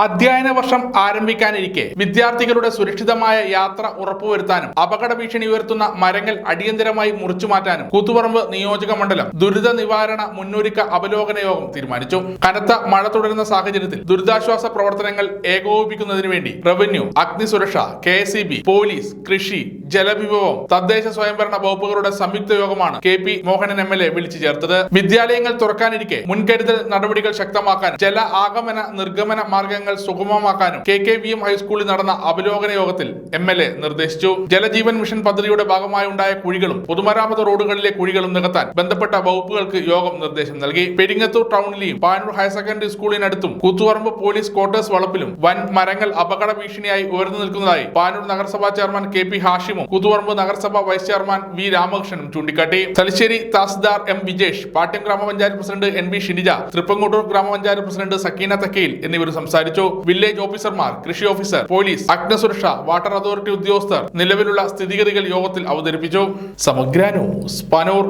അധ്യയന വർഷം ആരംഭിക്കാനിരിക്കെ വിദ്യാർത്ഥികളുടെ സുരക്ഷിതമായ യാത്ര ഉറപ്പുവരുത്താനും അപകട ഭീഷണി ഉയർത്തുന്ന മരങ്ങൾ അടിയന്തരമായി മുറിച്ചുമാറ്റാനും കൂത്തുപറമ്പ് നിയോജക മണ്ഡലം ദുരിത നിവാരണ മുന്നൊരുക്ക അവലോകന യോഗം തീരുമാനിച്ചു. കനത്ത മഴ തുടരുന്ന സാഹചര്യത്തിൽ ദുരിതാശ്വാസ പ്രവർത്തനങ്ങൾ ഏകോപിപ്പിക്കുന്നതിന് വേണ്ടി റവന്യൂ, അഗ്നിസുരക്ഷ, KSEB, പോലീസ്, കൃഷി, ജലവിഭവം, തദ്ദേശ സ്വയംഭരണ വകുപ്പുകളുടെ സംയുക്ത യോഗമാണ് KP മോഹനൻ MLA വിളിച്ചു ചേർത്തത്. വിദ്യാലയങ്ങൾ തുറക്കാനിരിക്കെ മുൻകരുതൽ നടപടികൾ ശക്തമാക്കാനും ജല ആഗമന നിർഗമന മാർഗങ്ങൾ സുഗമമാക്കാനും KKVM ഹൈസ്കൂളിൽ നടന്ന അവലോകന യോഗത്തിൽ MLA നിർദ്ദേശിച്ചു. ജലജീവൻ മിഷൻ പദ്ധതിയുടെ ഭാഗമായി ഉണ്ടായ കുഴികളും പൊതുമരാമത്ത് റോഡുകളിലെ കുഴികളും നികത്താൻ ബന്ധപ്പെട്ട വകുപ്പുകൾക്ക് യോഗം നിർദ്ദേശം നൽകി. പെരിങ്ങത്തൂർ ടൗണിലെയും പാനൂർ ഹയർ സെക്കൻഡറി സ്കൂളിനടുത്തും കൂത്തുപറമ്പ് പോലീസ് ക്വാർട്ടേഴ്സ് വളപ്പിലും വൻ മരങ്ങൾ അപകട ഭീഷണിയായി ഉയർന്നു നിൽക്കുന്നതായി പാനൂർ നഗരസഭാ ചെയർമാൻ KP ഹാഷിമും കൂത്തുപറമ്പ് നഗരസഭ വൈസ് ചെയർമാൻ V രാമകൃഷ്ണനും ചൂണ്ടിക്കാട്ടി. തലശ്ശേരി തഹസിൽദാർ M വിജേഷ്, പാട്യം ഗ്രാമപഞ്ചായത്ത് പ്രസിഡന്റ് NB ഷിനിജ, തൃപ്പങ്ങോട്ടൂർ ഗ്രാമപഞ്ചായത്ത് പ്രസിഡന്റ് സക്കീന തക്കയിൽ എന്നിവർ സംസാരിച്ചു. വില്ലേജ് ഓഫീസർമാർ, കൃഷി ഓഫീസർ, പോലീസ്, അഗ്നിസുരക്ഷ, വാട്ടർ അതോറിറ്റി ഉദ്യോഗസ്ഥർ നിലവിലുള്ള സ്ഥിതിഗതികൾ യോഗത്തിൽ അവതരിപ്പിച്ചു. സമഗ്ര ന്യൂസ്, പാനൂർ.